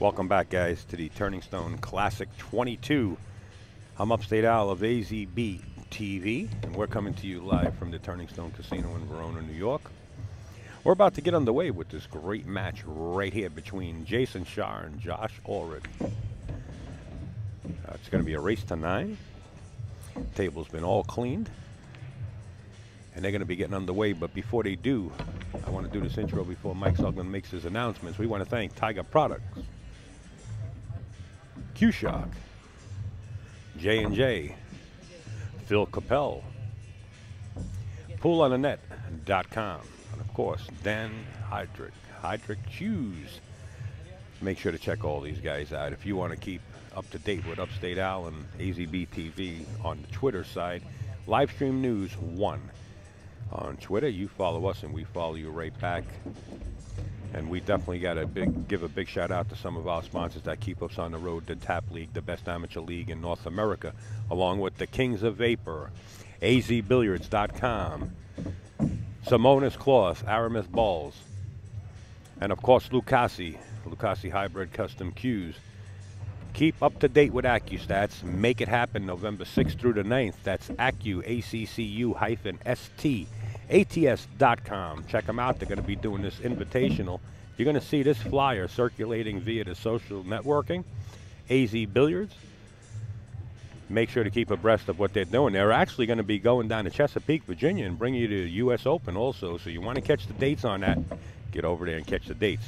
Welcome back, guys, to the Turning Stone Classic 22. I'm Upstate Al of AZB TV, and we're coming to you live from the Turning Stone Casino in Verona, New York. We're about to get underway with this great match right here between Jayson Shah and Josh Ulrich. It's going to be a race to 9. Table's been all cleaned, and they're going to be getting underway. But before they do, I want to do this intro before Mike Sugden makes his announcements. We want to thank Tiger Products, Q-Shock, J&J, Phil Capel, PoolOnTheNet.com, and of course, Dan Hydrick Shoes. Make sure to check all these guys out. If you want to keep up to date with Upstate Al and AZB TV on the Twitter side, Livestream News 1. On Twitter, you follow us and we follow you right back. And we definitely got to give a big shout out to some of our sponsors that keep us on the road. The TAP League, the best amateur league in North America, along with the Kings of Vapor, azbilliards.com, Simonis Cloth, Aramis Balls, and of course Lucasi Hybrid Custom Cues. Keep up to date with AccuStats. Make it happen November 6th through the 9th. That's Accu, ACCU-ST. ATS.com. Check them out. They're going to be doing this invitational. You're going to see this flyer circulating via the social networking, AZ Billiards. Make sure to keep abreast of what they're doing. They're actually going to be going down to Chesapeake, Virginia, and bring you to the U.S. Open also. So you want to catch the dates on that, get over there and catch the dates.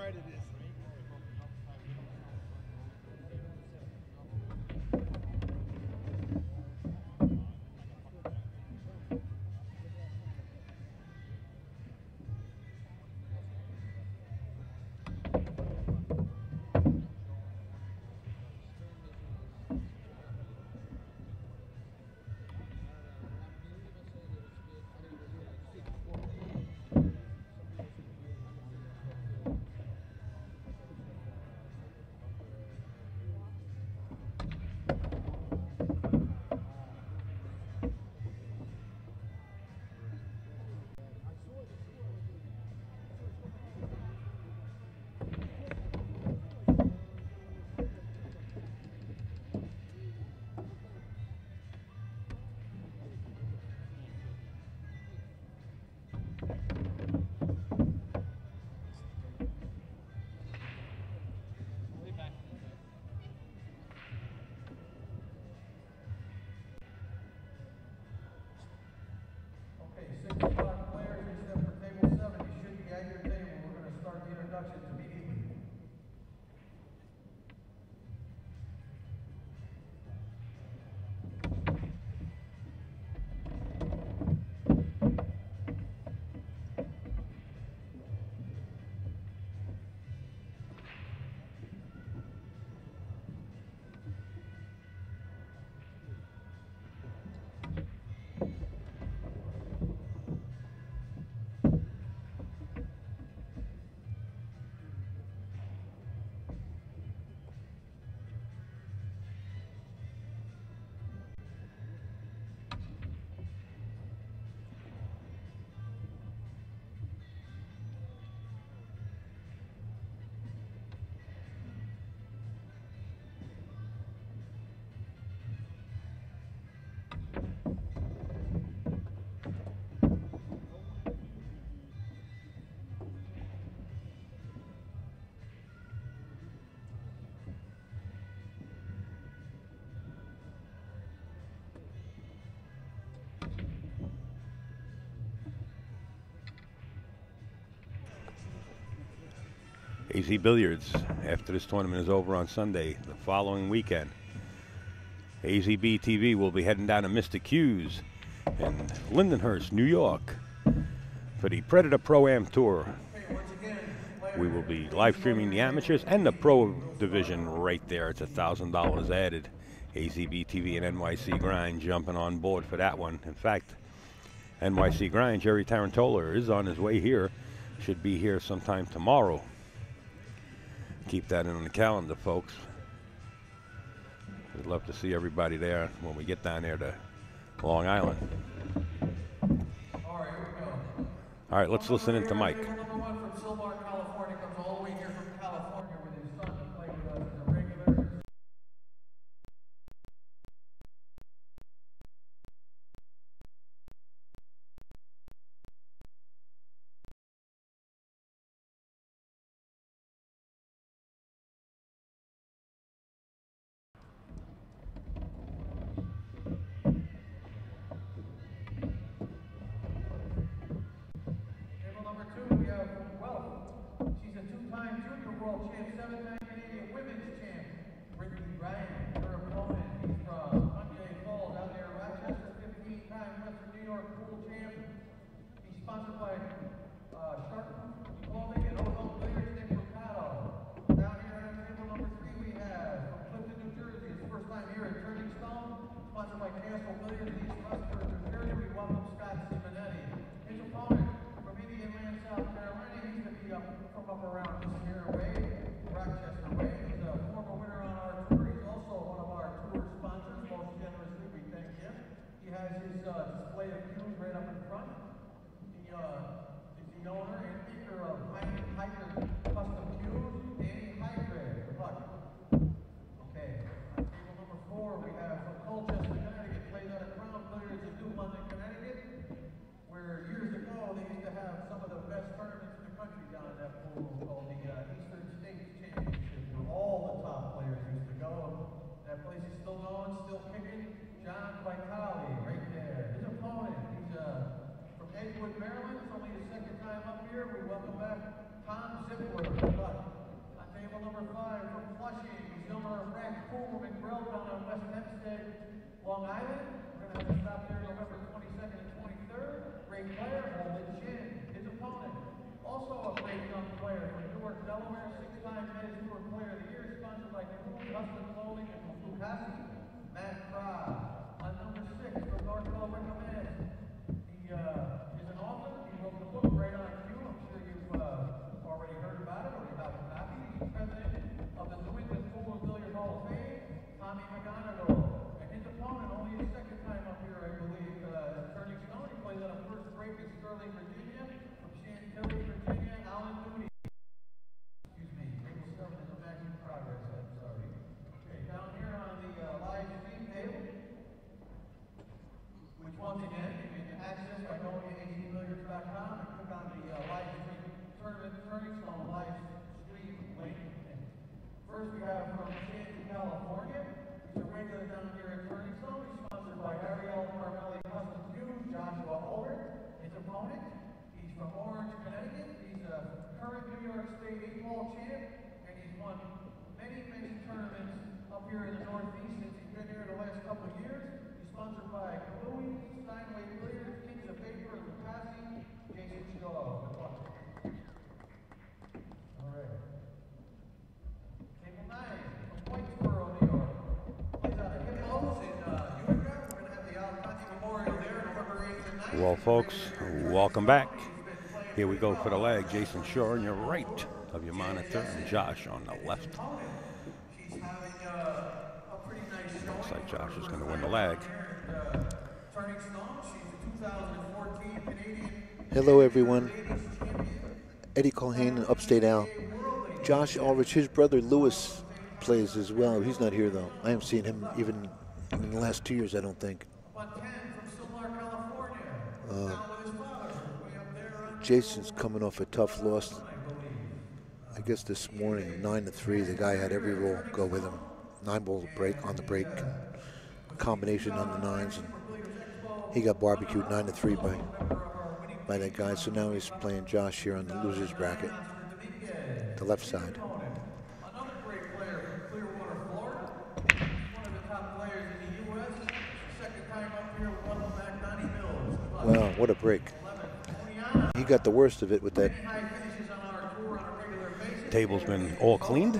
hard it is. Okay, 6 o'clock players, except for table 7. You should be at your table. We're going to start the introductions immediately. AZ Billiards, after this tournament is over on Sunday, the following weekend, AZB TV will be heading down to Mr. Q's in Lindenhurst, New York for the Predator Pro-Am Tour. We will be live streaming the amateurs and the pro division right there. It's $1,000 added. AZB TV and NYC Grind jumping on board for that one. In fact, NYC Grind, Jerry Tarantola is on his way here. Should be here sometime tomorrow. Keep that in on the calendar, folks. We'd love to see everybody there when we get down there to Long Island. All right, here we go. All right, let's listen in to Mike. Table number 1 from Silmar, California, comes all the way here from California with his son. He played with us as a regular. Table number 2, we have Wells. She's a 2-time junior world champ, 7-time Canadian women's champ. Brittany Ryan, her opponent. He's from Monday Falls out there in Rochester, 15-time Western New York pool champ. He's sponsored by Sharp Clothing and Ozone Billiards, Nick Mercado. Down here on table number 3, we have from Clifton, New Jersey. His first time here at Turning Stone, sponsored by Castle Billiards, East Westford, New Jersey. We welcome Scott Simonetti. His opponent from Indian Land, South Carolina. He used to be from up around this here way, Rochester way. He's a former winner on our tour. He's also one of our tour sponsors. Most generously, we thank him. He has his display of cues right up in front. He is the owner and maker of Hiker Custom Cues, Danny Hybrid. Good luck. Okay. On table number 4, we have from Colchester, Connecticut. Plays out of Crown Billiards in New London, Connecticut, where years ago they used to have some of the best tournaments in the country down in that pool called the Eastern States Championship, where all the top players used to go. That place is still going, still kicking. John Vitale, right there. His opponent, he's from Edgewood, Maryland. It's only his 2nd time up here. We welcome back Tom Zippler. Good luck. from Grill down on West Hempstead, Long Island. We're going to have a stop there November 22nd and 23rd. Great player, hold it chin, his opponent. Also a great young player from Newark, Delaware, 6-time Men's Newark Player of the Year, sponsored by Custom Clothing and Fukasi. Matt Fry. On number 6 from North Verona, Mass. He is an author. He wrote the book right on cue. I'm sure you've already heard about it or you have a copy. He's president of the New England Pool and Billiard Hall of Fame, Tommy McGonigal. And his opponent, only his second time up here, I believe, turning stone. He plays on a first break in Sterling, Virginia. From Chantilly, Virginia, Alan Mooney. Excuse me, table 7 is a match in progress. I'm sorry. Okay, down here on the live stream table, which once again you can access by going to azbilliards.com and click on the live stream tournament turning stone live stream link. First we have from Jayson, California. He's a regular down here at Turning Stone. He's sponsored by Ariel Carmelli Custom Shoes, Joshua Ulrich. His opponent, he's from Orange, Connecticut. He's a current New York State 8-ball champ, and he's won many tournaments up here in the Northeast since he's been here the last couple of years. He's sponsored by Louis, Steinway Billiards, Kings of Paper, and Lucasi. Jayson, Shaw. Good luck. All right. Table 9 from Whitesboro, New York. Plays out of Hippos in Utica. We're going to have the Alcante Memorial there, November 8th and 9th. Well, folks, welcome back. Here we go for the leg. Jayson Shaw on your right of your monitor and Josh on the left. She's having a pretty nice showing. Looks like Josh is going to win the leg. Turning Stone, she's a 2014 Canadian. Hello, everyone. Eddie Colhane and Upstate Al. Josh Ulrich, his brother Lewis plays as well. He's not here, though. I haven't seen him even in the last 2 years, I don't think. Jason's coming off a tough loss. I guess this morning, 9-3. The guy had every roll go with him. 9-ball break on the break, combination on the 9s, and he got barbecued 9-3 by that guy. So now he's playing Josh here on the losers bracket, the left side. Another great player from Clearwater, Florida. One of the top players in the U.S. Second time up here with Russell Mac, Donnie Mills. Wow, what a break. He got the worst of it with that. Table's been all cleaned.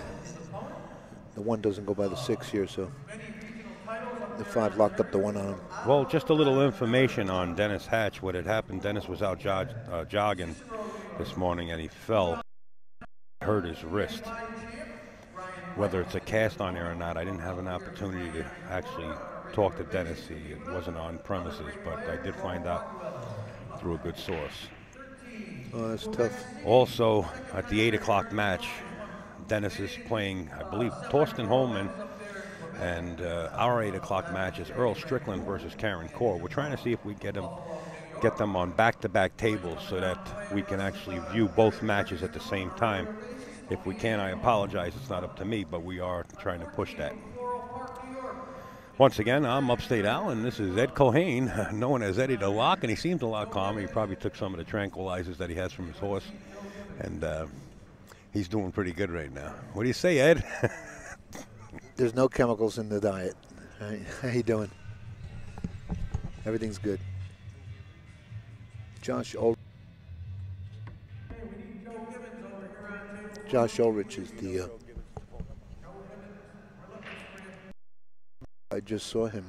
The 1 doesn't go by the 6 here, so the 5 locked up the 1 on him. Well, just a little information on Dennis Hatch. What had happened, Dennis was out jogging this morning and he fell, hurt his wrist. Whether it's a cast on there or not, I didn't have an opportunity to actually talk to Dennis. He wasn't on premises, but I did find out through a good source. Oh, that's tough. Also, at the 8 o'clock match, Dennis is playing, I believe, Torsten Holman, and our 8 o'clock match is Earl Strickland versus Karen Core. We're trying to see if we get them on back-to-back tables so that we can actually view both matches at the same time. If we can, I apologize. It's not up to me, but we are trying to push that. Once again, I'm Upstate Al, and this is Ed Colhane, known as Eddie the Lock, and he seems a lot calmer. He probably took some of the tranquilizers that he has from his horse, and he's doing pretty good right now. What do you say, Ed? There's no chemicals in the diet. How you doing? Everything's good. Josh Ulrich is the... I just saw him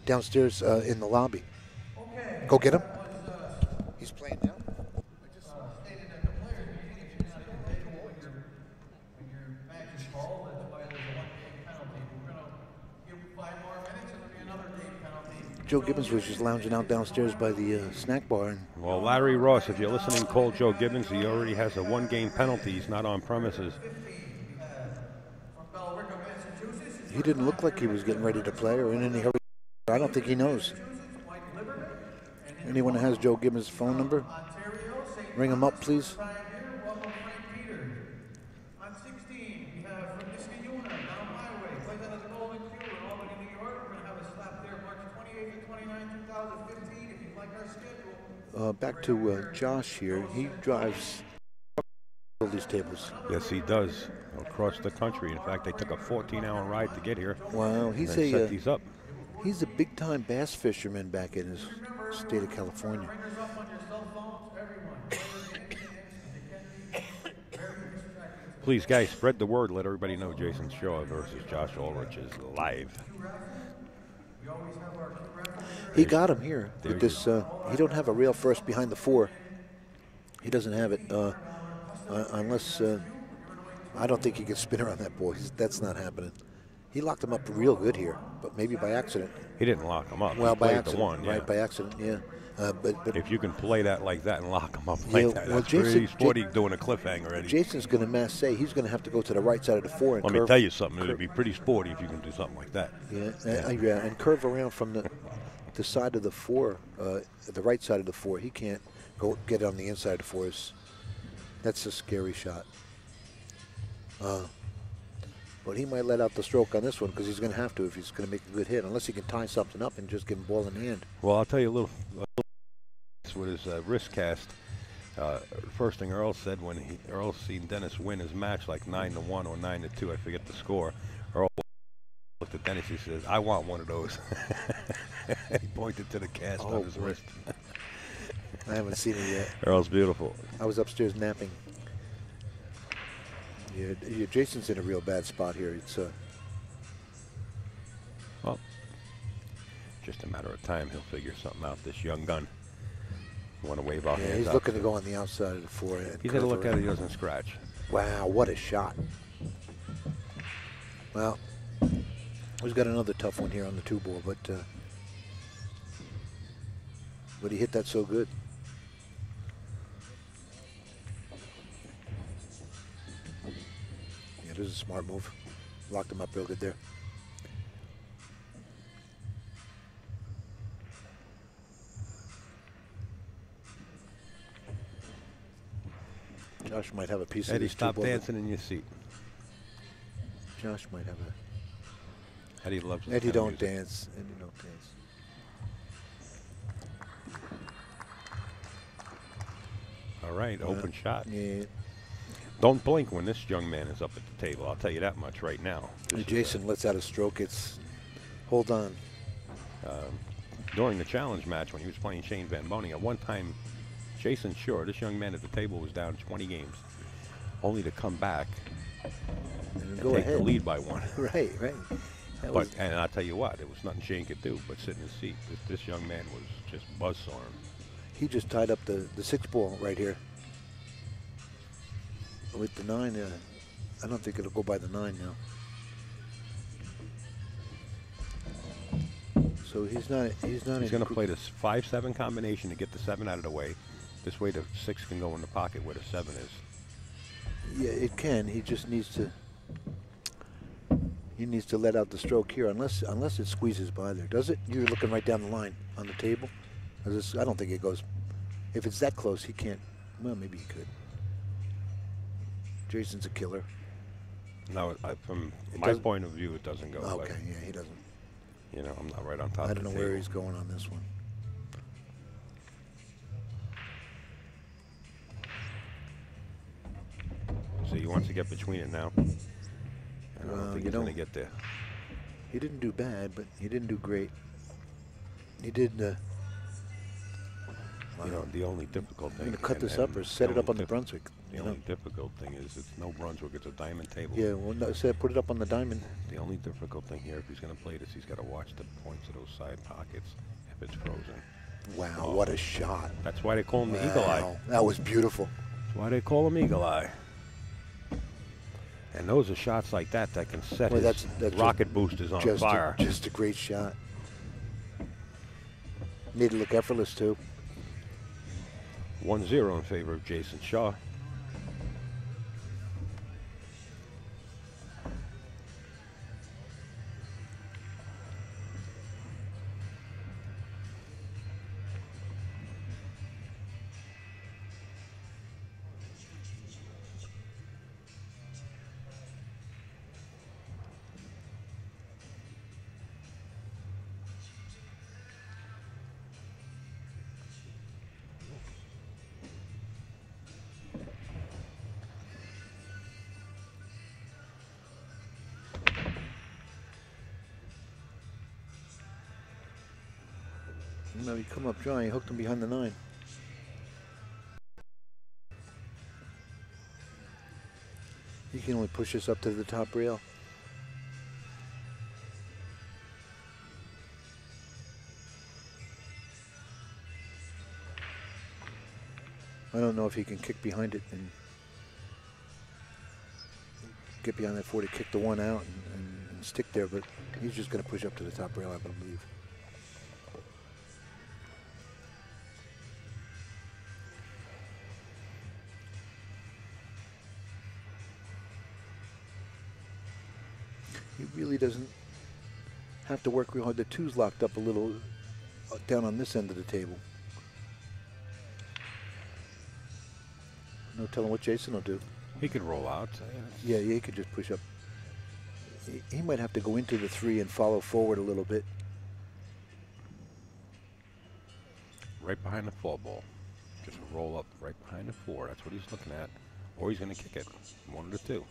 downstairs in the lobby. Go get him. He's playing now. Joe Gibbons was just lounging out downstairs by the snack bar. And well, Larry Ross, if you're listening, call Joe Gibbons. He already has a 1-game penalty. He's not on premises. He didn't look like he was getting ready to play or in any hurry. I don't think he knows. Anyone that has Joe Gibbons' phone number, ring him up, please. Back to Josh here. He drives build these tables. Yes, he does. Across the country. In fact, they took a 14-hour ride to get here. Wow, And he's then set these up. he's a big-time bass fisherman back in his state of California. Bring us up on your cell phones, everyone. Players and fans, they can be very distracting. Please, guys, spread the word. Let everybody know Jayson Shaw versus Josh Ulrich is live. We always have our cue raffle here. He got him here There with you this. He don't have a rail first behind the 4. He doesn't have it unless I don't think he can spin around that boy. That's not happening. He locked him up real good here, but maybe by accident. He didn't lock him up. Well, He by played accident, the one, yeah. right? By accident, yeah. But If you can play that like that and lock him up Yeah, like that, well, that's pretty Jayson- sporty doing a cliffhanger, Eddie. Jason's going to mass say he's going to have to go to the right side of the 4 and Let curve. me tell you something. It'd be pretty sporty if you can do something like that. Yeah, and curve around from the side of the 4, the right side of the 4. He can't go get on the inside of the 4. That's a scary shot. But he might let out the stroke on this one because he's going to have to if he's going to make a good hit, unless he can tie something up and just give him ball in hand. Well, I'll tell you a little with his wrist cast. First thing Earl said when Earl seen Dennis win his match like 9-1 or 9-2, I forget the score. Earl looked at Dennis. He says, "I want one of those." He pointed to the cast on his wrist. I haven't seen it yet. Earl's beautiful. I was upstairs napping. Yeah, Jason's in a real bad spot here. It's Well, just a matter of time. He'll figure something out. This young gun. Want to wave our hands he's out. looking to go on the outside of the 4. And He's going to curve look at it. around. He doesn't scratch. Wow, what a shot. Well, he's got another tough one here on the 2 ball, but he hit that so good. Yeah, this is a smart move. Locked him up real good there. Josh might have a piece of Eddie, this stop 2 ball. dancing in your seat. Josh might have a. Eddie loves this Eddie kind of don't music. dance. Eddie don't dance. All right, open shot. Yeah. Don't blink when this young man is up at the table. I'll tell you that much right now. This is, Jason lets out a stroke. It's hold on. during the challenge match when he was playing Shane Van Boning, at one time, Jayson Shaw, this young man at the table, was down 20 games, only to come back and Go take ahead. the lead by 1. Right. That But was, and I'll tell you what, there was nothing Shane could do but sit in his seat. This young man was just buzzsawing. he just tied up the 6 ball right here. With the 9, I don't think it'll go by the 9 now. So he's not. He's going to play this 5-7 combination to get the 7 out of the way. This way the 6 can go in the pocket where the 7 is. Yeah, it can. He just needs to. He needs to let out the stroke here, unless it squeezes by there. Does it? You're looking right down the line on the table. I don't think it goes. If it's that close, he can't. Well, maybe he could. Jason's a killer. No, from It my doesn't- point of view, it doesn't go. Okay, yeah, he doesn't. But, you know, I'm not right on top I of don't the know where table. he's going on this one. So he wants to get between it now. I don't think he's going to get there. He didn't do bad, but he didn't do great. He did. You know, the only difficult thing. I'm going to cut and- this up and or set it up only on the Brunswick. The You know? only difficult thing is it's no Brunswick, it's a diamond table. Yeah, well, no, put it up on the diamond. The only difficult thing here, if he's going to play this, he's got to watch the points of those side pockets if it's frozen. Wow, Oh. what a shot. That's why they call him the Eagle Eye. Wow, that was beautiful. That's why they call him Eagle Eye. And those are shots like that that can set Well, his that's rocket boosters on fire. Just a great shot. Need to look effortless, too. 1-0 in favor of Jayson Shaw. No, he come up dry. He hooked him behind the 9. He can only push this up to the top rail. I don't know if he can kick behind it and get behind that 40, kick the 1 out and stick there, but he's just going to push up to the top rail, I believe. He really doesn't have to work real hard. The 2's locked up a little down on this end of the table. No telling what Jayson will do. He could roll out. Yeah, he could just push up. He might have to go into the 3 and follow forward a little bit. Right behind the 4 ball. Just roll up right behind the 4. That's what he's looking at. Or he's going to kick it. 1 of the 2.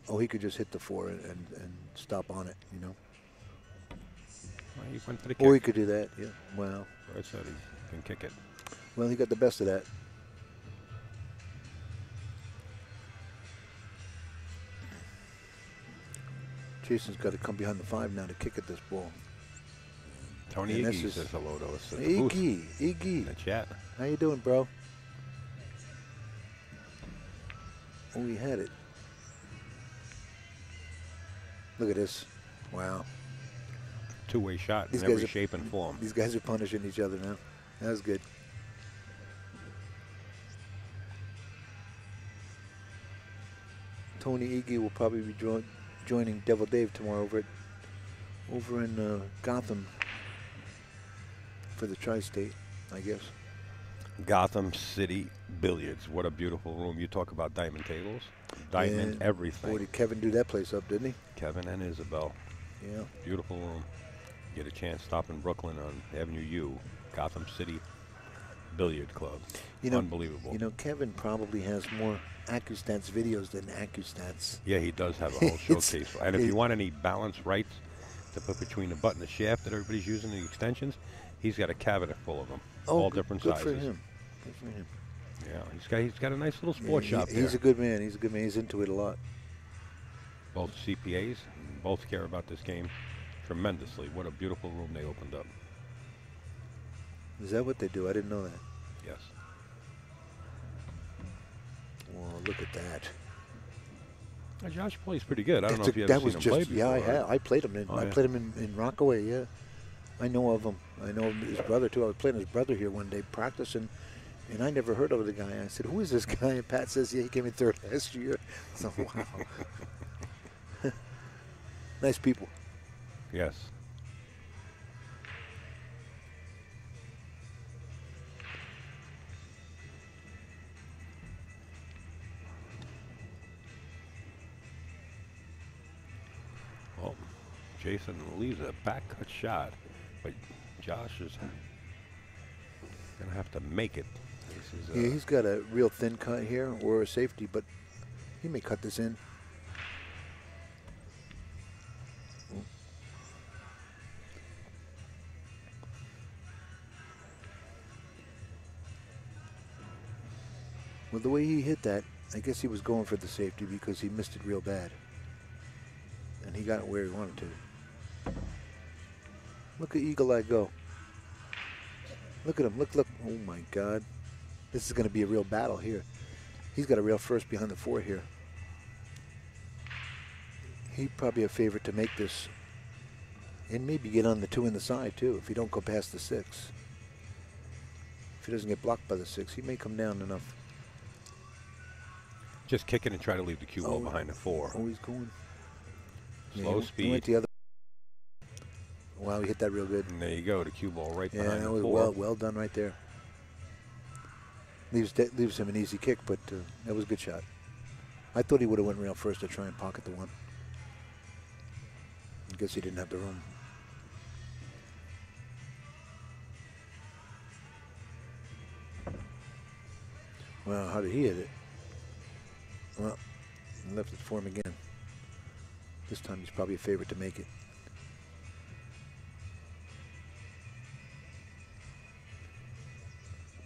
Oh, he could just hit the 4 and stop on it, you know. Well, he went for the kick. Or he could do that, yeah. Well, I said he can kick it. Well, he got the best of that. Jayson's got to come behind the 5 now to kick at this ball. Tony Iggy says hello to us. Iggy. In the chat. How you doing, bro? Oh, he had it. Look at this. Wow. Two-way shot in every shape and form. These guys are punishing each other now. That was good. Tony Iggy will probably be joining Devil Dave tomorrow over in Gotham for the Tri-State, I guess. Gotham City Billiards. What a beautiful room. You talk about diamond tables. Diamond everything. Boy, did Kevin do that place up, didn't he? Kevin and Isabel. Yeah. Beautiful room. Get a chance, stop in Brooklyn on Avenue U. Gotham City Billiard Club. Unbelievable. You know, Kevin probably has more AccuStats videos than AccuStats. Yeah, he does have a whole showcase. And if you want any balance rights to put between the butt and the shaft that everybody's using, the extensions, he's got a cabinet full of them. All different sizes. Good for him. Good for him. Yeah, he's got a nice little sports shop there. He's a good man. He's a good man. He's into it a lot. Both CPAs, both care about this game tremendously. What a beautiful room they opened up. Is that what they do? I didn't know that. Yes. Well, look at that. Josh plays pretty good. I don't know if you ever seen him play before. Yeah, I played him. I played him in Rockaway, yeah. I know of him. I know of his brother, too. I was playing his brother here one day practicing, and I never heard of the guy. I said, who is this guy? And Pat says, yeah, he came in 3rd last year. So, wow. Nice people. Yes. Well, Jayson leaves a back cut shot, but Josh is going to have to make it. This is, yeah, he's got a real thin cut here or a safety, but he may cut this in. Well, the way he hit that, I guess he was going for the safety because he missed it real bad. And he got it where he wanted to. Look at Eagle Eye go. Look at him. Look. Oh, my God. This is going to be a real battle here. He's got a real first behind the 4 here. He'd probably a favorite to make this. And maybe get on the 2 in the side, too, if he don't go past the 6. If he doesn't get blocked by the 6, he may come down enough. Just kick it and try to leave the cue ball behind the 4. Oh, he's going. Slow speed. He went the other. Wow, he hit that real good. And there you go, the cue ball right behind the 4. Yeah, that was well done right there. Leaves him an easy kick, but that was a good shot. I thought he would have went rail first to try and pocket the 1. I guess he didn't have the room. Well, how did he hit it? Well, left it for him again. This time he's probably a favorite to make it.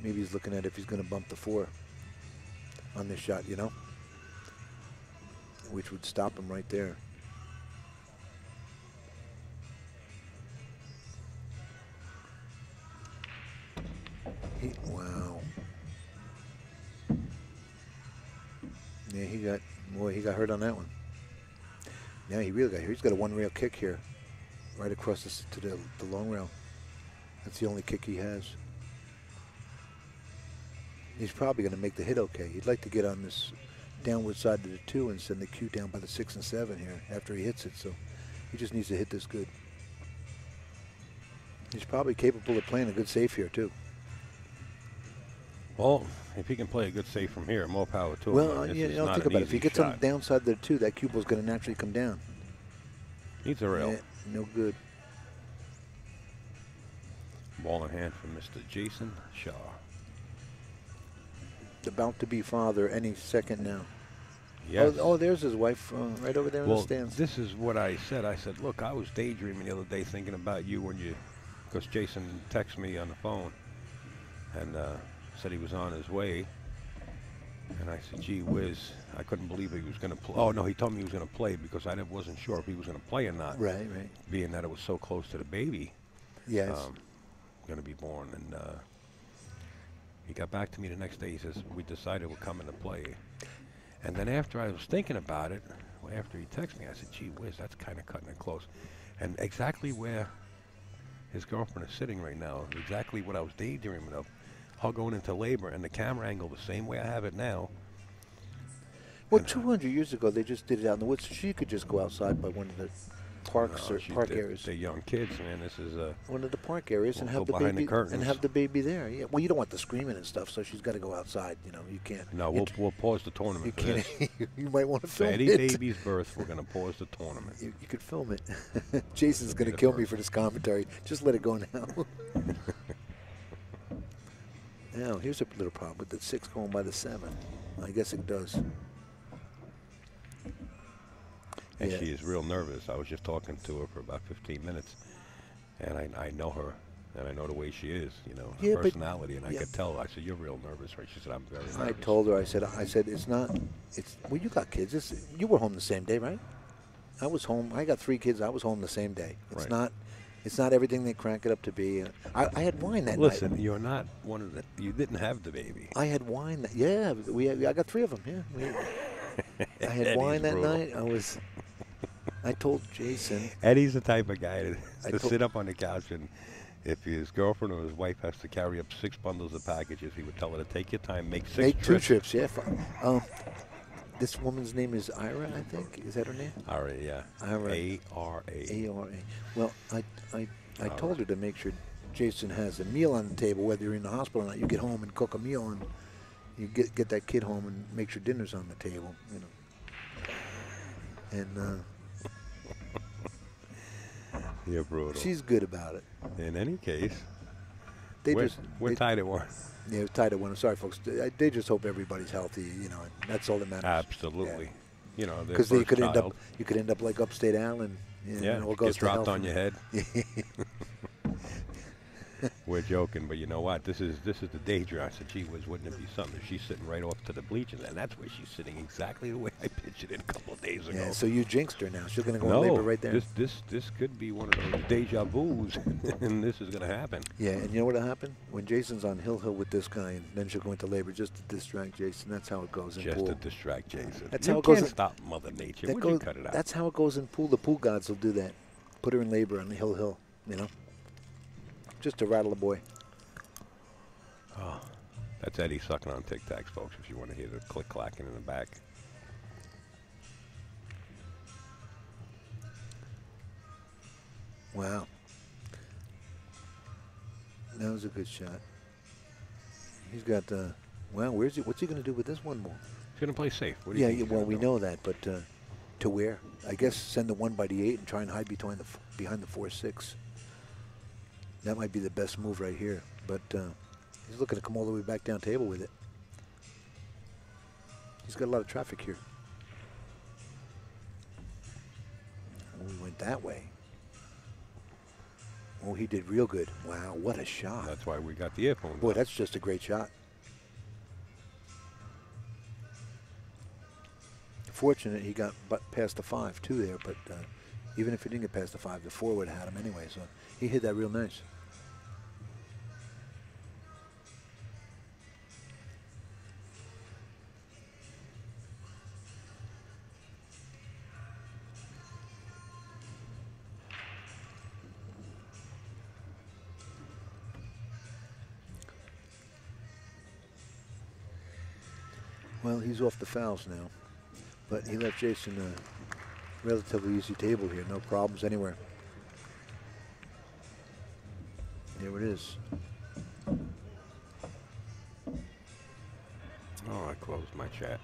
Maybe he's looking at if he's going to bump the 4 on this shot, you know, which would stop him right there. Wow. Yeah, he got hurt on that one. Yeah, he really got hurt. He's got a 1-rail kick here, right across to the long rail. That's the only kick he has. He's probably going to make the hit okay. He'd like to get on this downward side of the 2 and send the cue down by the 6 and 7 here after he hits it. So he just needs to hit this good. He's probably capable of playing a good safe here too. Well, if he can play a good save from here, more power to him. Well, yeah, think about it. If he gets on the downside of the 2, that cue ball's going to naturally come down. Needs a rail. Yeah, no good. Ball in hand from Mr. Jayson Shaw. About to be father any second now. Yes. Oh, there's his wife right over there in the stands. This is what I said. I said, look, I was daydreaming the other day thinking about you because Jayson texted me on the phone and said he was on his way. And I said, gee whiz, I couldn't believe he was going to play. Oh, no, he told me he was going to play because I wasn't sure if he was going to play or not. Right, right. Being that it was so close to the baby. Yes. Going to be born. And he got back to me the next day. He says, we decided we're coming to play. And then after I was thinking about it, after he texted me, I said, gee whiz, that's kind of cutting it close. And exactly where his girlfriend is sitting right now, exactly what I was daydreaming of, her going into labor, and the camera angle the same way I have it now. Well, 200 years ago, they just did it out in the woods, so she could just go outside by one of the parks or park areas. They're young kids, man. This is one of the park areas, and have the baby there. Yeah. Well, you don't want the screaming and stuff, so she's got to go outside. You know, you can't. No, we'll pause the tournament. You for can't. You might want to film Eddie Baby's birth. We're going to pause the tournament. You could film it. Jason's going to kill me for this commentary. Just let it go now. Now, here's a little problem with the 6 going by the 7. I guess it does. And she is real nervous. I was just talking to her for about 15 minutes, and I know her, and I know the way she is, you know, her personality, and I could tell. I said, "You're real nervous, right?" She said, "I'm very nervous." I told her, I said, it's not. Well, you got kids. You were home the same day, right? I was home. I got 3 kids. I was home the same day. It's not. It's not everything they crank it up to be. I had wine that night. Listen, you're not one of the. You didn't have the baby. I had wine. I got 3 of them. Yeah. I had wine that night. I told Jayson. Eddie's the type of guy to sit up on the couch, and if his girlfriend or his wife has to carry up 6 bundles of packages, he would tell her to take your time, make 6 trips. Make 2 trips, yeah. This woman's name is Ira, I think. Is that her name? Ira, yeah. Ira. A-R-A. A-R-A. Well, I told her to make sure Jayson has a meal on the table, whether you're in the hospital or not. You get home and cook a meal, and you get that kid home and make sure dinner's on the table, you know. And you're brutal. She's good about it. In any case, we're tied at 1. Yeah, we're tied at 1. I'm sorry, folks. They just hope everybody's healthy. You know, that's all that matters. Absolutely. Yeah. You know, because you could end up like Upstate Allen. Yeah, get dropped on your head. We're joking, but you know what? This is the danger. I said, gee whiz, wouldn't it be something if she's sitting right off to the bleachers? And that's where she's sitting exactly the way I pictured it a couple of days ago. Yeah, so you jinxed her now. She's going to go in labor right there. This could be one of those deja vus, and this is going to happen. Yeah, and you know what'll happen? When Jason's on Hill with this guy, and then she'll go into labor just to distract Jayson. That's how it goes in pool. Just to distract Jayson. That's how it goes. Can't stop Mother Nature. Would you cut it out? That's how it goes in pool. The pool gods will do that. Put her in labor on the Hill, you know? Just to rattle the boy. Oh, that's Eddie sucking on Tic Tacs, folks, if you want to hear the click-clacking in the back. Wow. That was a good shot. He's got, well, what's he going to do with this one ball? He's going to play safe. What do you think? Well, we know that, but to where? I guess send the 1 by the 8 and try and hide behind the 4-6. That might be the best move right here, but he's looking to come all the way back down table with it. He's got a lot of traffic here. Oh, he went that way. Oh, he did real good. Wow, what a shot. That's why we got the earphone. Boy, that's just a great shot. Fortunate he got past the 5 too there, but even if he didn't get past the 5, the 4 would have had him anyway, so he hit that real nice. Well, he's off the fouls now, but he left Jayson a relatively easy table here. No problems anywhere. There it is. Oh, I closed my chat.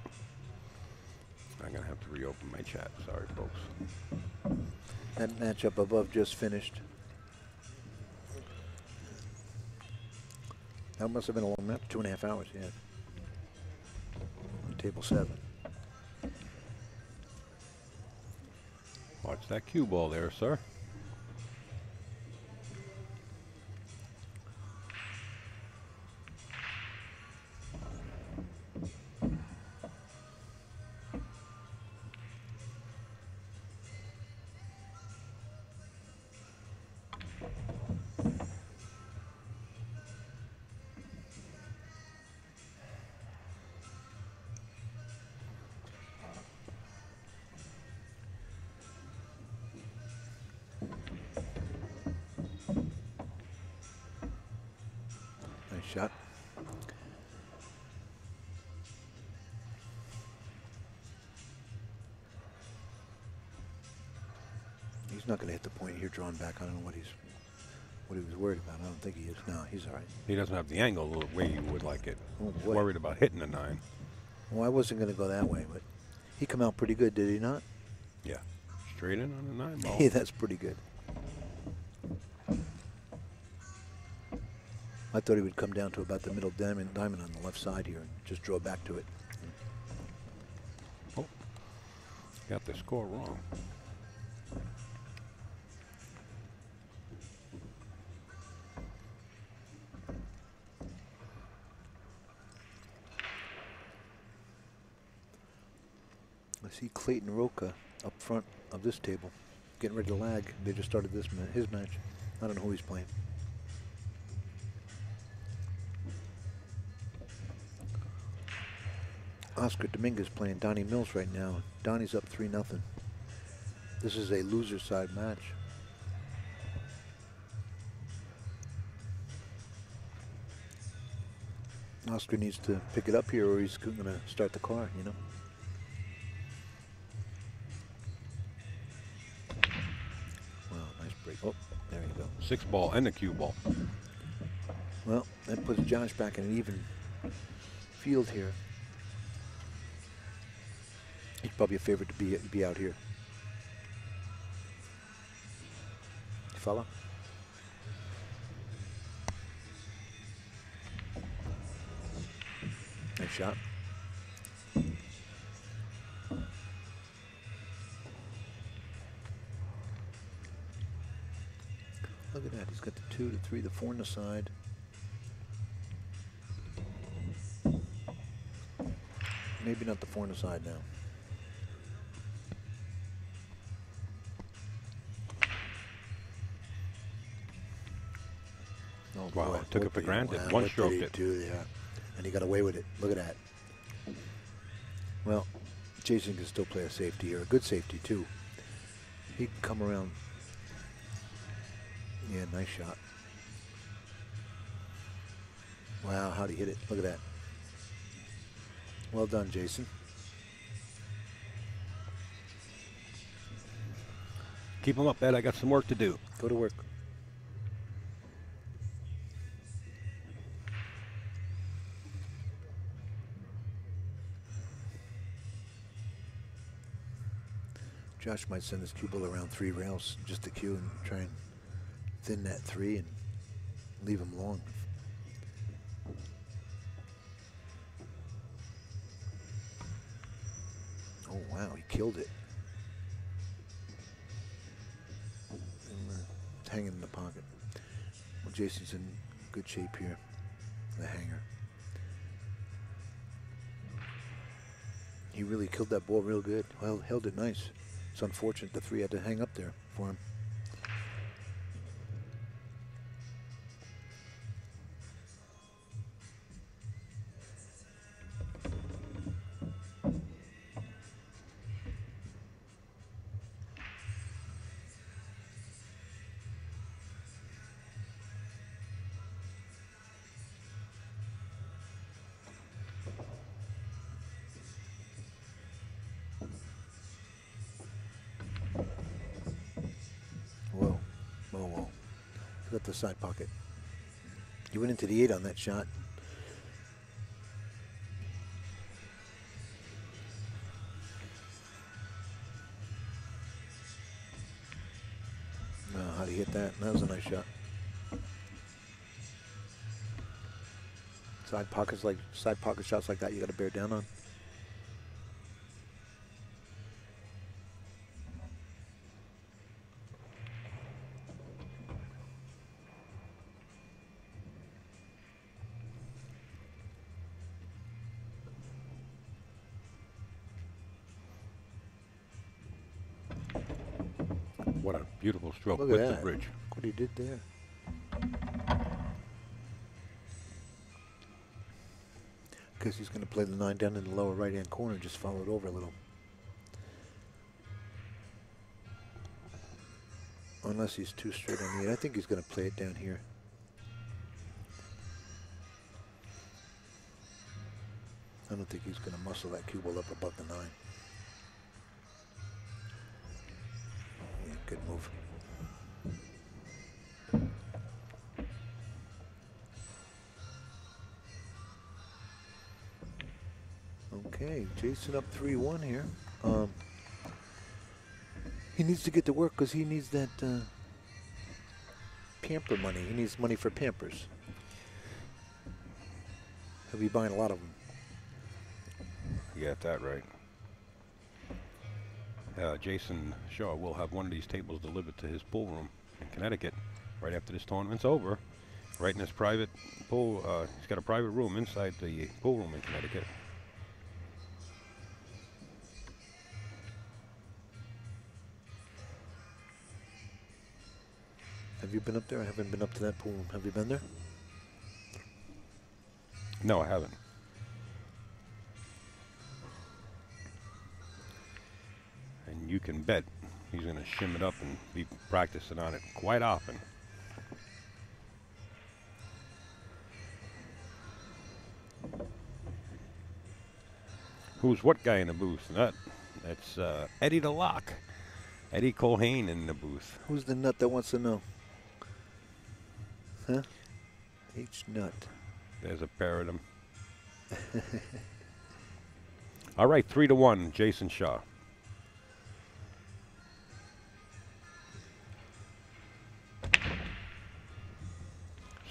I'm going to have to reopen my chat. Sorry, folks. That matchup above just finished. That must have been a long match, 2.5 hours, yeah. Table 7. Watch that cue ball there, sir. Shot. He's not going to hit the point here drawn back. I don't know what he was worried about. I don't think he is. No, he's all right. He doesn't have the angle the way you would like it. Oh, He's boy. worried about hitting a 9. Well, I wasn't going to go that way, but he come out pretty good, did he not? Yeah. Straight in on a 9 ball. Hey, that's pretty good. I thought he would come down to about the middle diamond on the left side here and just draw back to it. Oh, got the score wrong. I see Clayton Roca up front of this table, getting ready to lag. They just started his match. I don't know who he's playing. Oscar Dominguez playing Donnie Mills right now. Donnie's up 3-0. This is a loser side match. Oscar needs to pick it up here or he's going to start the car, you know. Wow, nice break. Oh, there you go. 6 ball and the cue ball. Well, that puts Josh back in an even field here. He's probably a favorite to be out here. Fella. Nice shot. Look at that. He's got the 2, the 3, the 4 on the side. Maybe not the 4 on the side now. Oh, wow, boy. took it for granted. Wow, One stroked it. Yeah. And he got away with it. Look at that. Well, Jayson can still play a safety here, a good safety too. He can come around. Yeah, nice shot. Wow, how'd he hit it? Look at that. Well done, Jayson. Keep him up, Ed. I got some work to do. Go to work. Josh might send his cue ball around 3 rails just to cue and try and thin that 3 and leave him long. Oh, wow, he killed it. And, hanging in the pocket. Jayson's in good shape here. The hanger. He really killed that ball real good. Well, held it nice. It's unfortunate the 3 had to hang up there for him. Whoa, whoa, whoa. Got the side pocket. He went into the 8 on that shot. How do you hit that? That was a nice shot. Side pocket shots like that you got to bear down on. What a beautiful stroke Look with at the that. bridge. Look what he did there. Because he's going to play the 9 down in the lower right-hand corner, just follow it over a little. Unless he's too straight on the 8. I think he's going to play it down here. I don't think he's going to muscle that cue ball up above the 9. Yeah, good move. Okay, Jayson up 3-1 here. He needs to get to work because he needs that pamper money. He needs money for Pampers. He'll be buying a lot of them. You got that right. Jayson Shaw will have one of these tables delivered to his pool room in Connecticut right after this tournament's over. Right in his private pool. He's got a private room inside the pool room in Connecticut. Have you been up there? I haven't been up to that pool room. Have you been there? No, I haven't. And you can bet he's going to shim it up and be practicing on it quite often. Who's what guy in the booth? That's Eddie the Lock. Eddie Colhane in the booth. Who's the nut that wants to know? Huh? H nut. There's a pair of them. All right, 3-1, Jayson Shaw.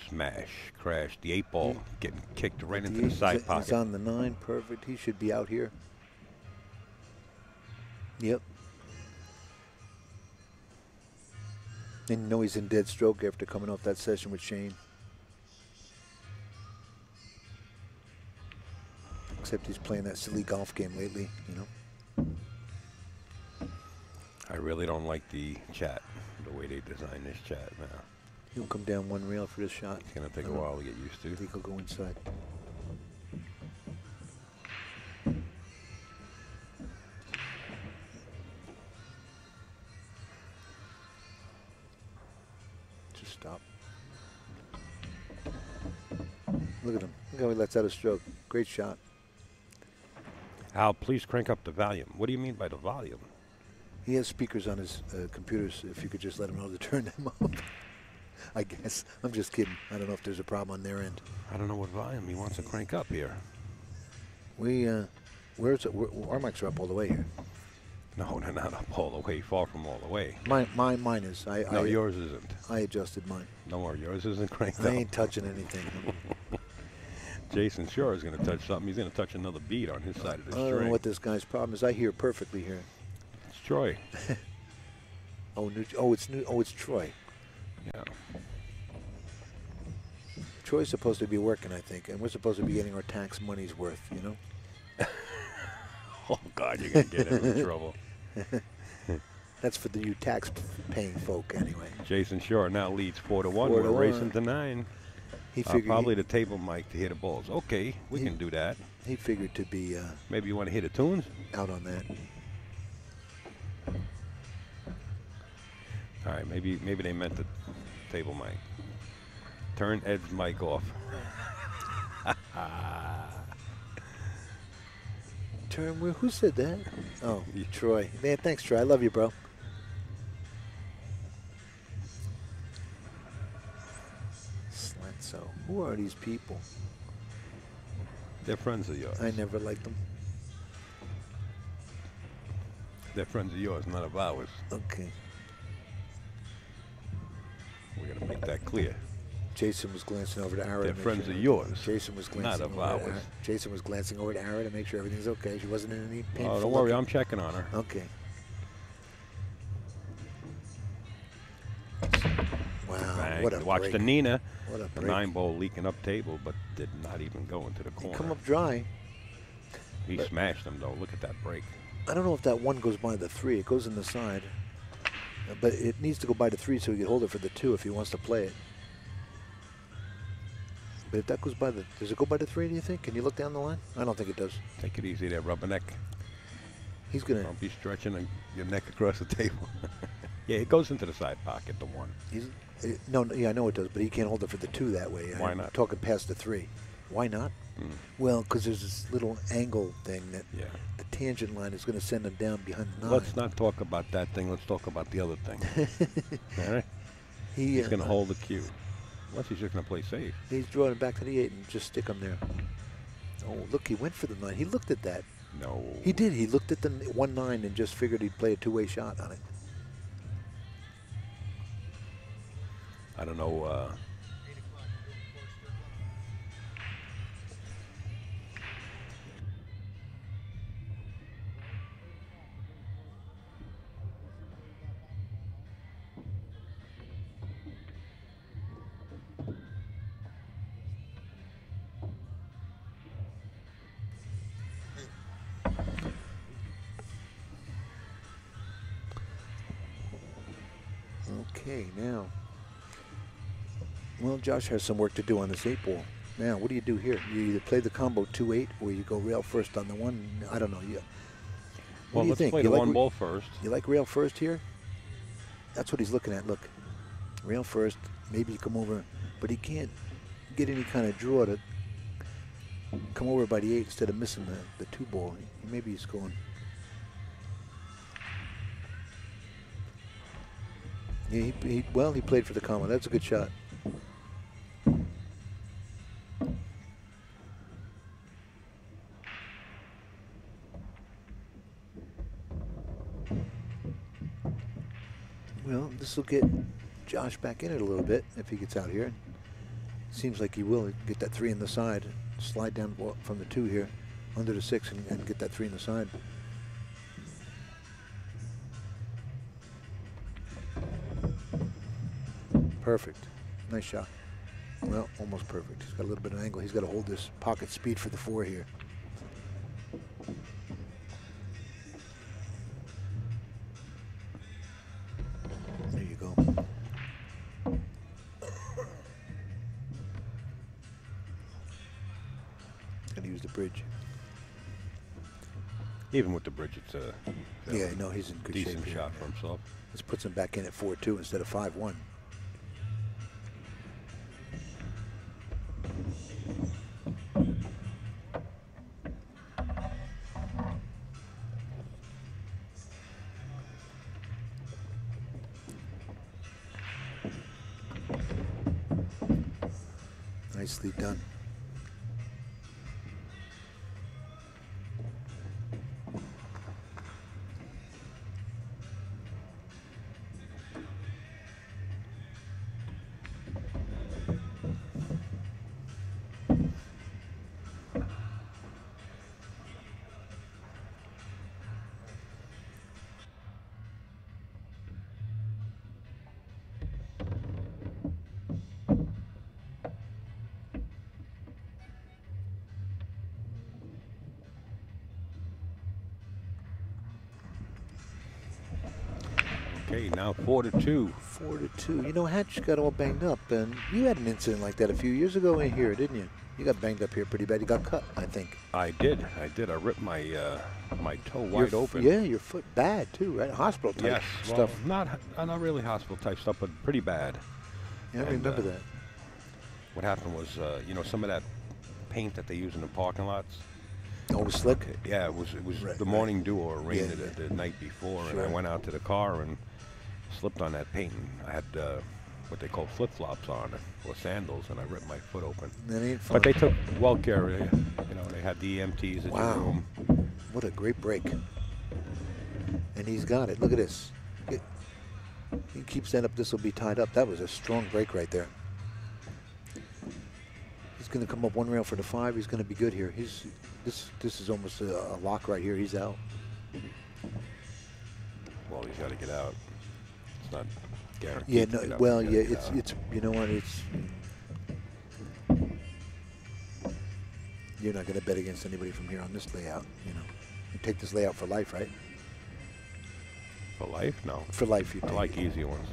Smash, crash, the 8 ball getting kicked right into the side pocket. He's on the 9, perfect. He should be out here. Yep. And you know he's in dead stroke after coming off that session with Shane. Except he's playing that silly golf game lately, you know. I really don't like the chat, the way they designed this chat now. He'll come down 1 rail for this shot. It's going to take a while to get used to. I think he'll go inside. Just stop. Look at him. Look how he lets out a stroke. Great shot. Al, please crank up the volume. What do you mean by the volume? He has speakers on his computers. If you could just let him know to turn them up. I guess. I'm just kidding. I don't know if there's a problem on their end. I don't know what volume he wants to crank up here. We, our mics are up all the way here. No, they're not up all the way. Far from all the way. Mine is. No, yours isn't. I adjusted mine. Don't worry, yours isn't cranked up. I ain't touching anything. Jayson sure is going to touch something. He's going to touch another beat on his side of the string. I don't know what this guy's problem is. I hear perfectly here. It's Troy. It's Troy. Yeah. Troy's supposed to be working, I think, and we're supposed to be getting our tax money's worth, you know? Oh, God, you're going to get him in trouble. That's for the new tax-paying folk, anyway. Jayson Shore now leads 4-1. 4 We're to 1. racing to 9. He figured Probably the table mic to hit the balls. Okay, we can do that. He figured to be maybe you want to hit the tunes? out on that. All right, maybe they meant the table mic. Turn Ed's mic off. Turn where? Who said that? Oh, Troy. Man, thanks, Troy. I love you, bro. So, who are these people? They're friends of yours. I never liked them. They're friends of yours, not of ours. Okay. We're going to make that clear. Jason was glancing over to Ara. They're friends of yours. Jason was glancing not of over ours. Jason was glancing over to Ara to make sure everything's okay. She wasn't in any pain. Oh, don't worry. I'm checking on her. Okay. Wow. Bang. What a Watch break. the Nina. What a The break. 9-ball leaking up table, but did not even go into the corner. Come up dry. He smashed them, though. Look at that break. I don't know if that 1 goes by the 3. It goes in the side. But it needs to go by the 3 so he can hold it for the 2 if he wants to play it. But if that goes by the... Does it go by the 3, do you think? Can you look down the line? I don't think it does. Take it easy there, rubberneck. He's going to... Don't be stretching your neck across the table. Yeah, it goes into the side pocket, the 1. No, yeah, I know it does, but he can't hold it for the 2 that way. Why I'm not? Talking past the 3. Why not? Well, because there's this little angle thing that the tangent line is going to send him down behind the 9. Let's not talk about that thing. Let's talk about the other thing. All right? He's going to hold the cue. Unless he's just going to play safe. He's drawing it back to the 8 and just stick him there. Oh, look, he went for the 9. He looked at that. No. He did. He looked at the 1-9 and just figured he'd play a 2-way shot on it. I don't know. Okay, now. Well, Josh has some work to do on this 8-ball. Now, what do you do here? You either play the combo 2-8 or you go rail first on the 1. I don't know. What do you think? Play the 1-ball first. You like rail first here? That's what he's looking at. Look, rail first. Maybe you come over, but he can't get any kind of draw to come over by the 8 instead of missing the 2-ball. Maybe he's going. Yeah, he played for the combo. That's a good shot. Well, this will get Josh back in it a little bit if he gets out here. Seems like he will get that 3 in the side, slide down from the 2 here, under the 6, and get that 3 in the side. Perfect. Nice shot. Well, almost perfect. He's got a little bit of angle. He's got to hold this pocket speed for the 4 here. There you go. Gonna use the bridge. Even with the bridge, it's a Yeah, no, he's in good shape. decent here. shot for himself. This puts him back in at 4-2 instead of 5-1. Nicely done. Okay, now 4-2. 4-2. You know, Hatch got all banged up, and you had an incident like that a few years ago in here, didn't you? You got banged up here pretty bad. You got cut, I think. I did. I ripped my my toe wide open. Yeah, your foot bad too, right? Hospital type stuff. Well, not really hospital type stuff, but pretty bad. Yeah, I remember that. What happened was, you know, some of that paint that they use in the parking lots. Oh, it was slick? Yeah, it was Right, the morning dew or rain Yeah, the night before, Sure. and I went out to the car and slipped on that paint. And I had what they call flip-flops on, or sandals, and I ripped my foot open. That ain't fun. But they took well care of you. You know, they had the EMTs at your Wow. room. What a great break. And he's got it. Look at this. He keeps that up. This will be tied up. That was a strong break right there. He's going to come up one rail for the 5. He's going to be good here. This is almost a lock right here. He's out. Well, he's got to get out. It's not guaranteed. Yeah, to no, get up. well, He's yeah, gotta get out. it's you know what, you're not going to bet against anybody from here on this layout, you know. You take this layout for life, right? For life? No. For life, you I take like it. easier ones.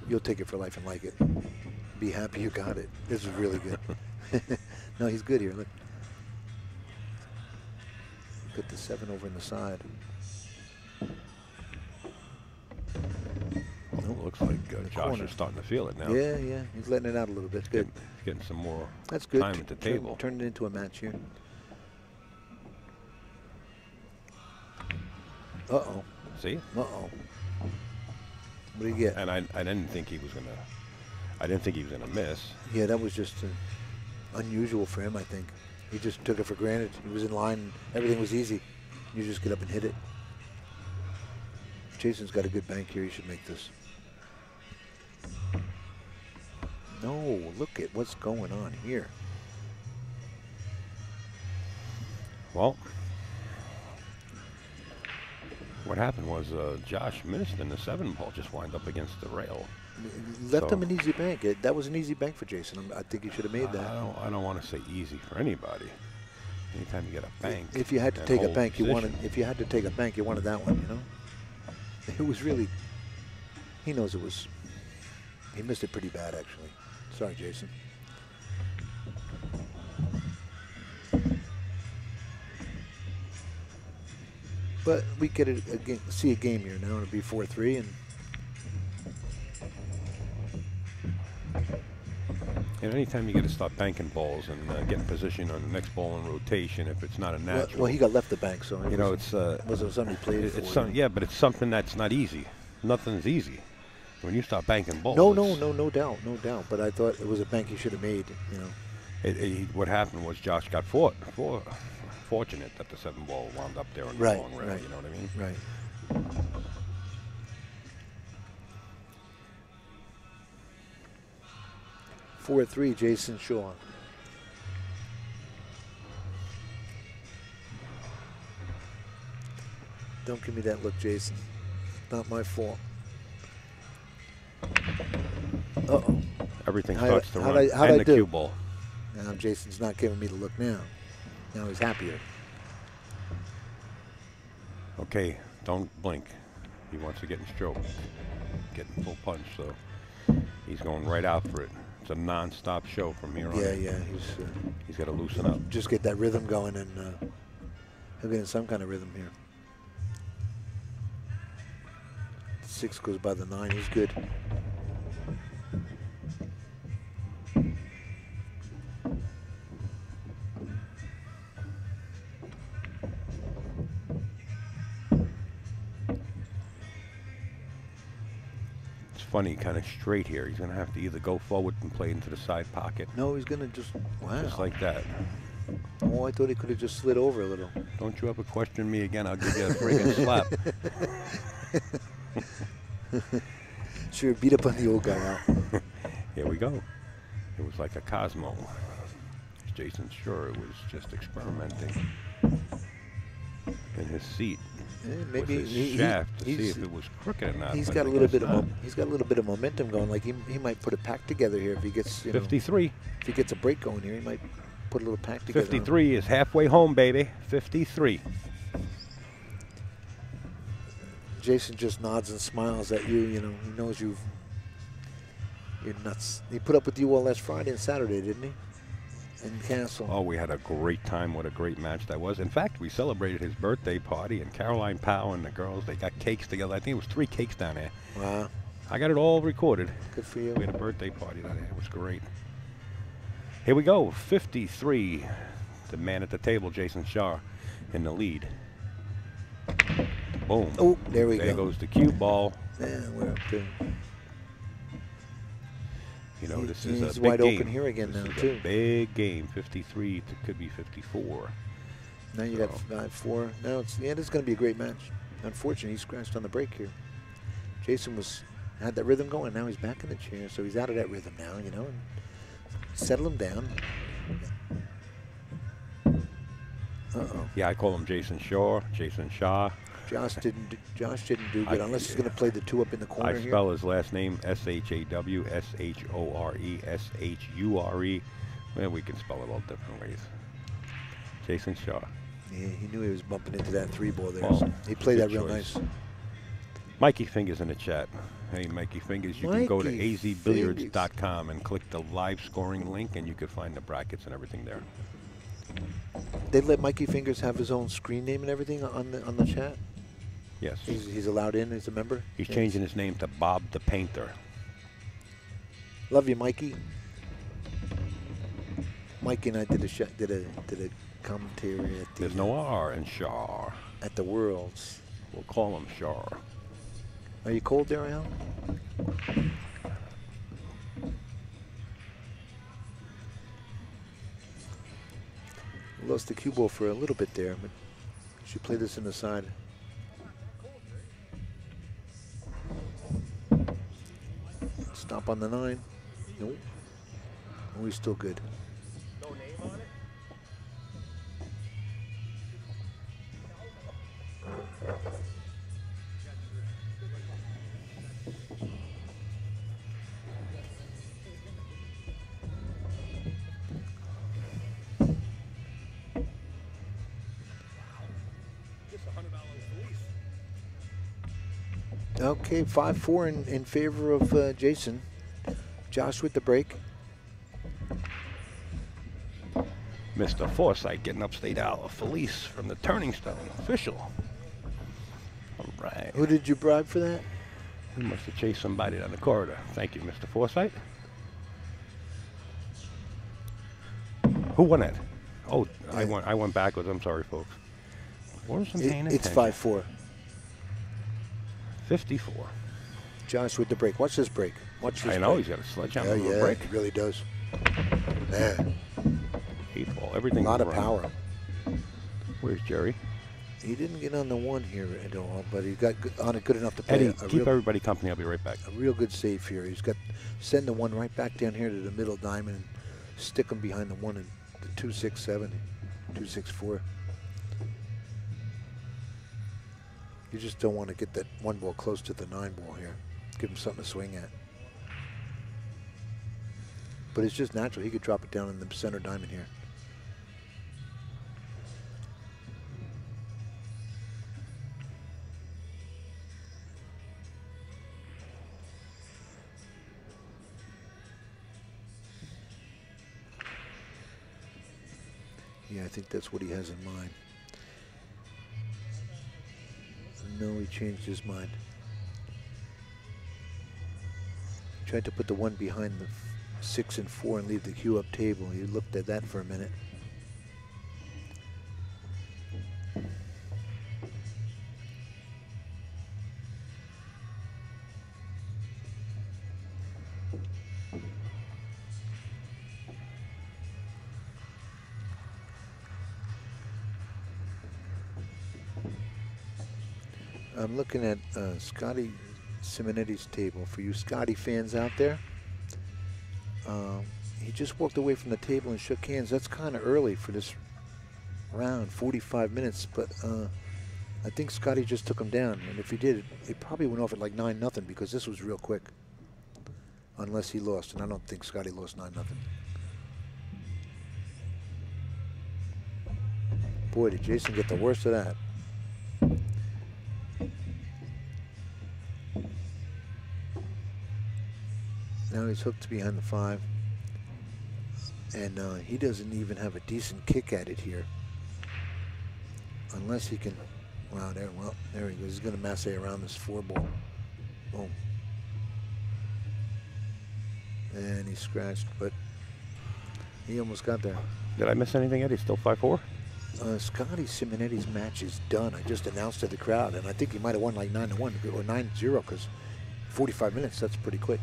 You'll take it for life and like it. Be happy you got it. This is really good. No, he's good here. Look. Put the 7 over in the side. Well, it looks like Josh corner. is starting to feel it now. Yeah, yeah. He's letting it out a little bit. Good. He's getting some more That's good. time at the table. Turn it into a match here. Uh-oh. See? Uh-oh. What do you get? And I didn't think he was gonna. I didn't think he was gonna miss. Yeah, that was just unusual for him, I think. He just took it for granted. He was in line. And everything was easy. You just get up and hit it. Jayson's got a good bank here. He should make this. No, look at what's going on here. Well, what happened was Josh missed, and the 7 ball just wound up against the rail. Left So- him an easy bank. That was an easy bank for Jayson. I think he should have made that. I don't want to say easy for anybody. Anytime you get a bank. If you had to and take a hold bank, you position. wanted. If you had to take a bank, you wanted that one. You know. It was really. He knows it was. He missed it pretty bad, actually. Sorry, Jayson. But we get it again. See a game here now. It'll be 4-3, and And anytime you get to start banking balls and get in position on the next ball in rotation, if it's not a natural. well, he got left the bank, so You know, it's wasn't something he played it's for. some, yeah, but it's something that's not easy. Nothing's easy. When you start banking balls. No it's- doubt. But I thought it was a bank he should have made. You know. What happened was Josh got fortunate that the 7 ball wound up there on the Right, long rail. right. You know what I mean? Right. 4-3, Jayson Shaw. Don't give me that look, Jayson. Not my fault. Uh-oh. Everything How- starts to how'd run. I And the do? cue ball. Now Jason's not giving me the look now. Now he's happier. Okay, don't blink. He wants to get in stroke, getting full punch, so he's going right out for it. It's a non-stop show from here on. Yeah, in. yeah. He's got to loosen up. Just get that rhythm going, and he'll get in some kind of rhythm here. 6 goes by the 9. He's good. It's funny, kind of straight here. He's going to have to either go forward and play into the side pocket, No, he's gonna just just like that. Oh, I thought he could have just slid over a little. Don't you ever question me again? I'll give you a friggin' slap. Sure, beat up on the old guy out. Here we go. It was like a Cosmo. Jayson sure it was just experimenting in his seat. Yeah, with maybe his shaft to see if it was crooked or not. He's but got I a little guess bit not. of he's got a little bit of momentum going. Like he might put a pack together here if he gets 53. if he gets a break going here, he might put a little pack together. 53 is halfway home, baby. 53. Jayson just nods and smiles at you. You know, he knows you're nuts. He put up with you all last Friday and Saturday, didn't he? In Castle. Oh, we had a great time. What a great match that was. In fact, we celebrated his birthday party, and Caroline Powell and the girls, they got cakes together. I think it was 3 cakes down there. Wow. I got it all recorded. Good for you. We had a birthday party down there. It was great. Here we go. 53. The man at the table, Jayson Shaw, in the lead. Boom. Oh, there we go. There goes the cue ball. Yeah, we're up there. You know, this He's is a big wide game. open here again This now, is too. a big game. 53 could be 54. Now you got 5-4. Now it's this is going to be a great match. Unfortunately, he scratched on the break here. Jayson had that rhythm going. Now he's back in the chair, so he's out of that rhythm now. You know, and settle him down. Uh-oh. Yeah, I call him Jayson Shaw. Jayson Shaw. Josh didn't do good unless he's going to play the 2 up in the corner I here. spell his last name S-H-A-W, S-H-O-R-E, S-H-U-R-E. Well, we can spell it all different ways. Jayson Shaw. Yeah, he knew he was bumping into that 3 ball there. Well, So he played that good real choice. nice. Mikey Fingers in the chat. Hey, Mikey Fingers, you can go to Mikey azbilliards.com and click the live scoring link, and you can find the brackets and everything there. They let Mikey Fingers have his own screen name and everything on the chat. Yes. He's allowed in as a member. He's Yes. changing his name to Bob the Painter. Love you, Mikey. Mikey and I did a commentary at the There's no R in Shaw. at the Worlds. We'll call him Shaw. Are you cold there, Al? Lost the cue ball for a little bit there, but you should play this in the side. Stop on the 9. Nope. Oh, he's still good. Okay, 5-4 in favor of Jayson. Josh with the break. Mr. Forsythe getting upstate out. Felice from the Turning Stone. Official. All right. Who did you bribe for that? He must have chased somebody down the corridor. Thank you, Mr. Forsythe. Who won that? Oh, I went backwards. I'm sorry, folks. Wasn't paying It's attention. 5-4. 54. Josh with the break. Watch this break. Watch this I know break. he's got a sledgehammer Yeah, on the yeah, break. he really does. Man, 8 ball. Everything. a lot of power. Where's Jerry? He didn't get on the 1 here at all, but he got on it good enough to play Eddie, a keep real, everybody company. I'll be right back. a real good save here. He's got send the 1 right back down here to the middle diamond and stick him behind the 1 and the 2-6-7, 2-6-4. You just don't want to get that 1 ball close to the 9 ball here. Give him something to swing at. But it's just natural. He could drop it down in the center diamond here. Yeah, I think that's what he has in mind. No, he changed his mind. Tried to put the 1 behind the 6 and 4 and leave the cue up table. He looked at that for a minute. I'm looking at Scotty Simonetti's table. For you Scotty fans out there, he just walked away from the table and shook hands. That's kind of early for this round, 45 minutes, but I think Scotty just took him down. And if he did, it probably went off at like 9-0 because this was real quick. Unless he lost, and I don't think Scotty lost 9-0. Boy, did Jayson get the worst of that. Now he's hooked behind the 5. And he doesn't even have a decent kick at it here. Unless he can, wow, there he goes. He's going to masse around this 4 ball. Boom. And he scratched, but he almost got there. Did I miss anything, Eddie? Still 5-4? Scotty Simonetti's match is done. I just announced to the crowd, and I think he might have won like 9-1 or 9-0 because 45 minutes, that's pretty quick.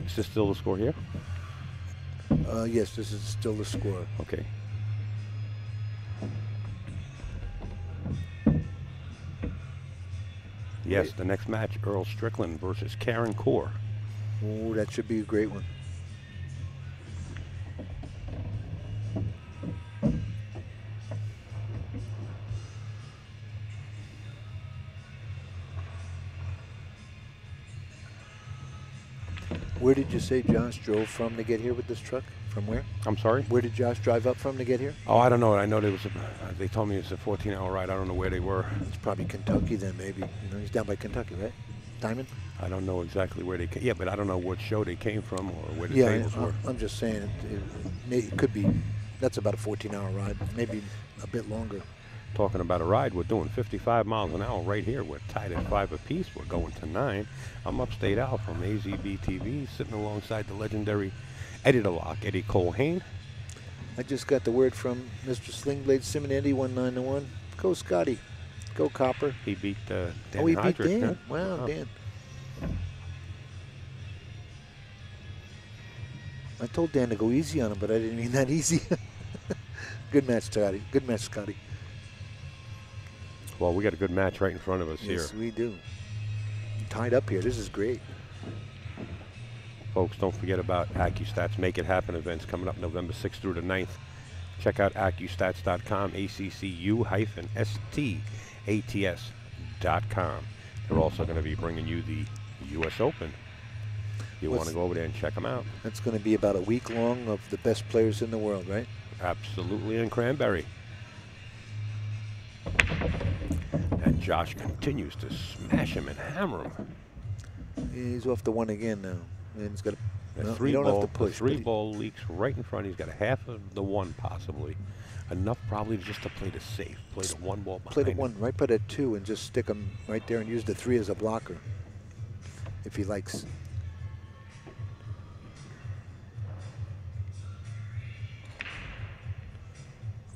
Is this still the score here? Yes, this is still the score. Okay. Yes, the next match, Earl Strickland versus Karen Core. Oh, that should be a great one. Where did you say Josh drove from to get here with this truck? From where? I'm sorry? Where did Josh drive up from to get here? Oh, I don't know. I know there was they told me it's a 14-hour ride. I don't know where they were. It's probably Kentucky then, maybe. You know, he's down by Kentucky, right? Diamond? I don't know exactly where they came. Yeah, but I don't know what show they came from or where the Yeah, tables were. I'm just saying it could be. That's about a 14-hour ride, maybe a bit longer. Talking about a ride, we're doing 55 miles an hour right here. We're tied at 5 apiece. We're going to 9. I'm Upstate Al from AZB TV, sitting alongside the legendary Eddie DeLocke, Eddie Colhane. I just got the word from Mr. Slingblade Simonetti, 1-9-1. Go Scotty. Go Copper. He beat Dan Oh, he beat Heydrich, Dan. huh? Wow, Dan. I told Dan to go easy on him, but I didn't mean that easy. Good match, Scotty. Good match, Scotty. Well, we got a good match right in front of us Yes, here. we do. Tied up here. This is great. Folks, don't forget about AccuStats Make It Happen events coming up November 6th through the 9th. Check out AccuStats.com, AccuStats.com. They're also going to be bringing you the U.S. Open. You want to go over there and check them out. That's going to be about a week long of the best players in the world, right? Absolutely in Cranberry. And Josh continues to smash him and hammer him. He's off the 1 again now. And he's got The no, three you don't ball, have to push. the 3 ball leaks right in front. He's got a half of the 1 possibly. Enough probably just to play the safe. Play the 1 ball behind Play the him. 1 right by that 2 and just stick him right there and use the 3 as a blocker if he likes.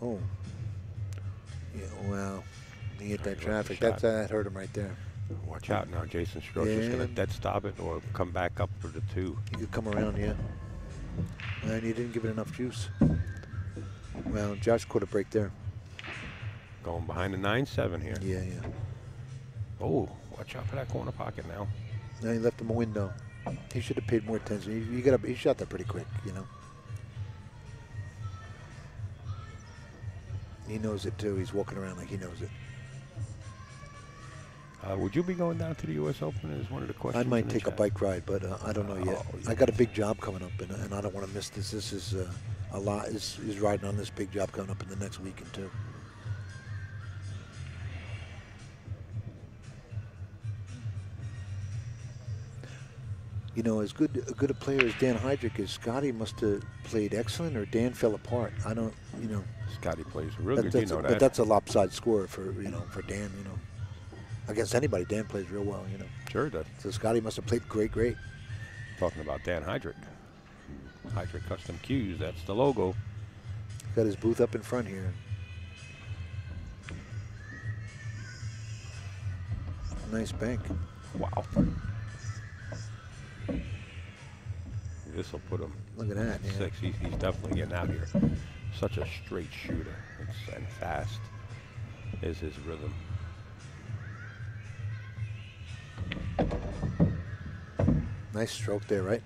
Oh. Yeah, wow. He hit that traffic. That hurt him right there. Watch out now. Jayson Stroh's just going to dead stop it or come back up for the 2. He could come around, yeah. And he didn't give it enough juice. Well, Josh caught a break there. Going behind the 9-7 here. Yeah, yeah. Oh, watch out for that corner pocket now. Now he left him a window. He should have paid more attention. He shot that pretty quick, you know. He knows it too. He's walking around like he knows it. Would you be going down to the U.S. Open is one of the questions. I might take a bike ride, but I don't know yet. Oh, I got a big job coming up, and I don't want to miss this. This is a lot. Is riding on this big job coming up in the next week or 2. You know, as good a player as Dan Heydrich is, Scotty must have played excellent, or Dan fell apart. I don't, you know. Scotty plays real good, you know that. But that's a lopsided score for Dan, you know. Against anybody, Dan plays real well, you know. Sure does. So Scotty must have played great. Talking about Dan Heydrich. Heydrich Custom Cues, that's the logo. Got his booth up in front here. Nice bank. Wow. This will put him. Look at that. Yeah. 6. He's definitely getting out here. Such a straight shooter and fast is his rhythm. Nice stroke there, right?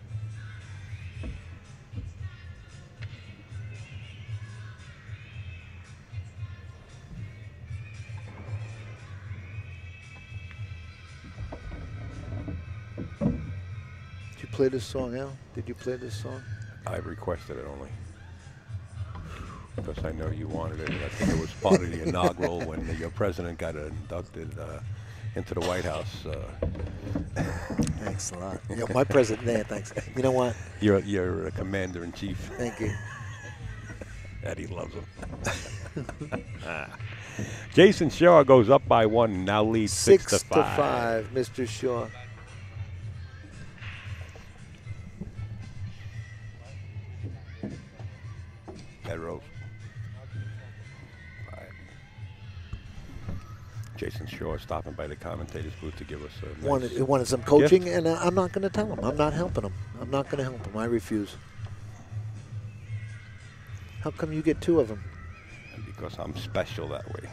Did you play this song, Al? Did you play this song? I requested it only because I know you wanted it. I think it was part of the inaugural when your president got inducted into the White House. Thanks a lot. You know, my president, yeah, thanks. You know what? You're a commander-in-chief. Thank you. Eddie loves him. Jayson Shaw goes up by 1, now leads 6 to 5. Mr. Shaw. Head rolls. 5. Jayson Shaw stopping by the commentator's booth to give us a nice wanted some coaching, gift. and I'm not going to tell him. I'm not helping him. I'm not going to help him. I refuse. How come you get 2 of them? Because I'm special that way.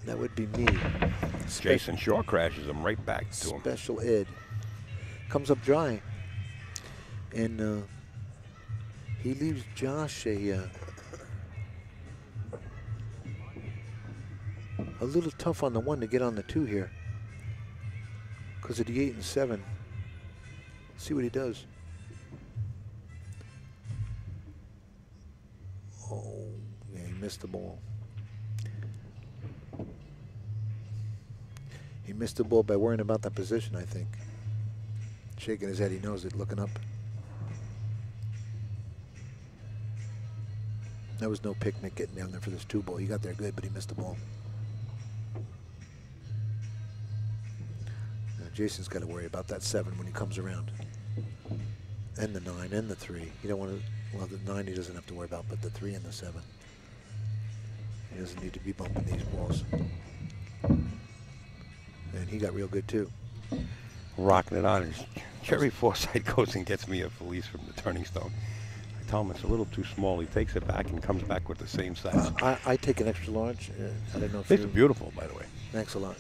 That would be me. Jayson Shaw crashes him right back to him. Special Ed. Comes up dry. And he leaves Josh a little tough on the 1 to get on the 2 here. Because of the 8 and 7. See what he does. Oh, yeah, he missed the ball. He missed the ball by worrying about that position, I think. Shaking his head, he knows it, looking up. That was no picnic getting down there for this 2 ball. He got there good, but he missed the ball. Now, Jason's got to worry about that 7 when he comes around. And the 9 and the 3. You don't want to, well, the 9 he doesn't have to worry about, but the 3 and the 7. He doesn't need to be bumping these balls. And he got real good too. Rocking it on. And Jerry Forsythe goes and gets me a Felice from the Turning Stone. I tell him it's a little too small. He takes it back and comes back with the same size. I take an extra large. I don't know if It's beautiful, by the way. Thanks a lot.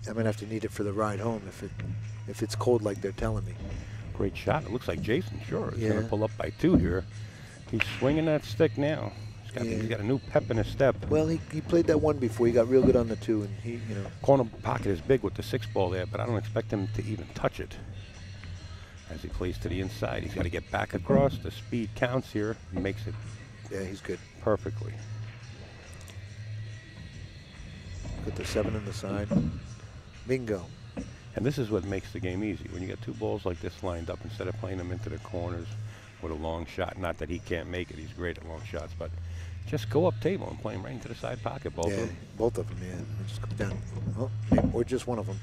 Yeah. I might have to need it for the ride home if it's cold like they're telling me. Great shot. It looks like Jayson Shaw is going Yeah. to pull up by 2 here. He's swinging that stick now. He's got a new pep in his step. Well, he played that 1 before. He got real good on the 2, and he, you know. Corner pocket is big with the 6 ball there, but I don't expect him to even touch it. As he plays to the inside, he's got to get back across. The speed counts here. He makes it. Yeah, he's good. Perfectly. Put the 7 on the side. Bingo. And this is what makes the game easy. When you get 2 balls like this lined up, instead of playing them into the corners with a long shot, not that he can't make it, he's great at long shots, but just go up table and play him right into the side pocket, both of them. Both of them, yeah. Just come down. Oh, or just one of them.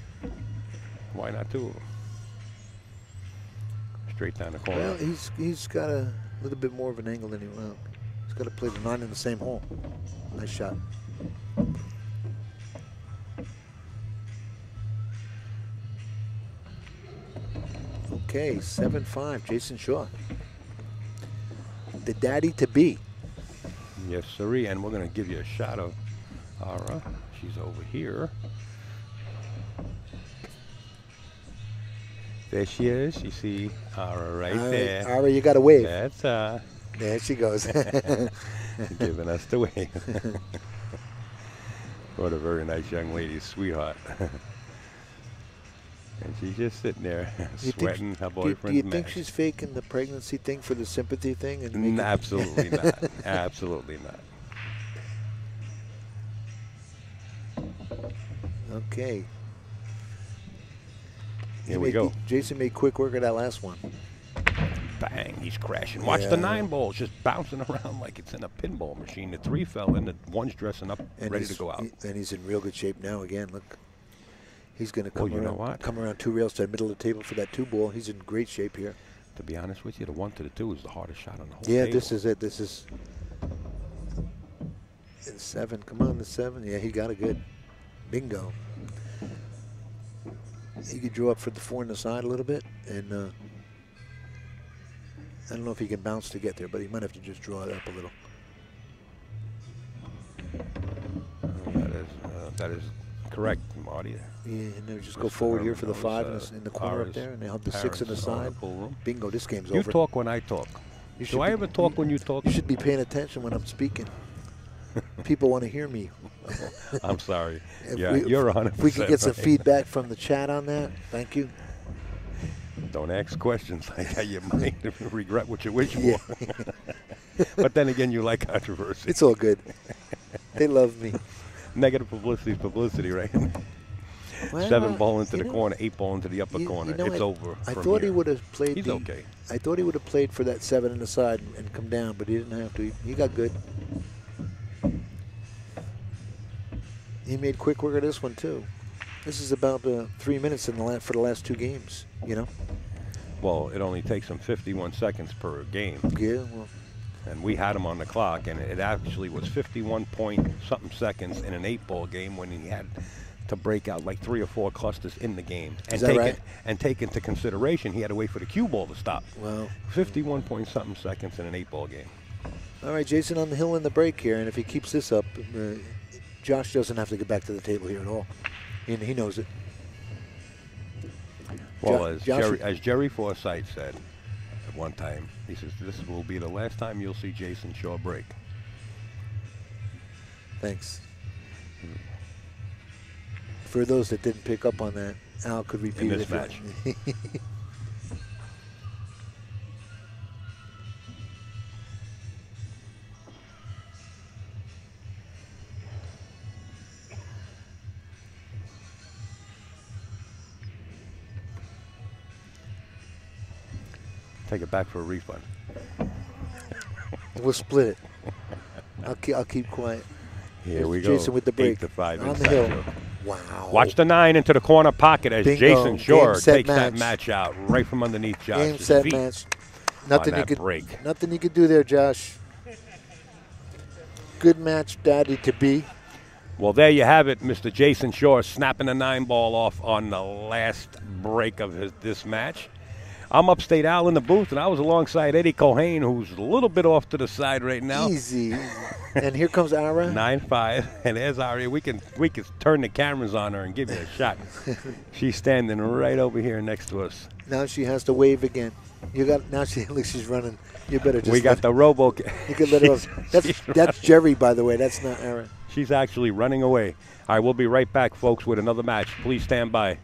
Why not 2 of them? Straight down the corner. Well, he's got a little bit more of an angle than he will. He's got to play the 9 in the same hole. Nice shot. Okay, 7-5, Jayson Shaw. The daddy to be. Yes, sirree, and we're going to give you a shot of Ara. She's over here. There she is. You see Ara right there. Ara, you got to wave. That's There she goes. giving us the wave. What a very nice young lady, sweetheart. And she's just sitting there, sweating her boyfriend's Do you think mess. she's faking the pregnancy thing for the sympathy thing? And Absolutely not. Absolutely not. Okay. Here we go. Jayson made quick work of that last one. Bang, he's crashing. Watch the 9 balls just bouncing around like it's in a pinball machine. The 3 fell and the 1's dressing up, And ready to go out. And he's in real good shape now. Again, look. He's going to Well, you know what? come around 2 rails to the middle of the table for that 2 ball. He's in great shape here. To be honest with you, the 1 to the 2 is the hardest shot on the whole Yeah, table. this is it. This is in 7. Come on, the 7. Yeah, he got it good. Bingo. He could draw up for the 4 on the side a little bit, and I don't know if he can bounce to get there, but he might have to just draw it up a little. That is correct, Marty. Yeah, and then just go forward here for the 5 in the corner up there, and they have the 6 in the side. Bingo, this game's over. You talk when I talk. Do I ever talk when you talk? You should be paying attention when I'm speaking. People want to hear me. I'm sorry. You're 100%. If we can get some right. feedback from the chat on that, thank you. Don't ask questions like how you might regret what you wish Yeah. for. But then again, you like controversy. It's all good. They love me. Negative publicity is publicity, right? Well, 7 ball into you the know, corner, 8 ball into the upper corner. It's over. I from thought he here. would have played. He's okay. I thought he would have played for that 7 in the side and come down, but he didn't have to. He got good. He made quick work of this one too. This is about 3 minutes in the for the last 2 games. You know. Well, it only takes him 51 seconds per game. Yeah. Well. And we had him on the clock, and it actually was 51-point-something seconds in an 8-ball game when he had to break out like 3 or 4 clusters in the game. And Is that right? And take into consideration, he had to wait for the cue ball to stop. Well. 51-point-something seconds in an 8-ball game. All right, Jayson on the hill in the break here, and if he keeps this up, Josh doesn't have to get back to the table here at all. He knows it. Well, as Jerry Forsythe said at one time, he says, this will be the last time you'll see Jayson Shaw break. Thanks. For those that didn't pick up on that, Al could repeat In it. this match. Take it back for a refund. We'll split it. I'll keep quiet. Here we go. Jayson with the break. 8-5 on the inside hill. joke. Wow. Watch the 9 into the corner pocket as Bingo. Jayson Shore Game, set, takes that match. match out right from underneath Game, Josh's set, feet. match. Nothing on you that could break. Nothing you could do there, Josh. Good match, Daddy to be. Well, there you have it, Mr. Jayson Shore snapping the 9-ball off on the last break of this match. I'm Upstate Al in the booth, and I was alongside Eddie Cohane, who's a little bit off to the side right now. Easy. And here comes Ara. 9-5, and there's Aria. We can turn the cameras on her and give you a shot. She's standing right over here next to us. Now she has to wave again. Now she looks she's running. You better just. We got the robo. You can let her off. That's Jerry, by the way. That's not Ara. She's actually running away. All right, we'll be right back, folks, with another match. Please stand by.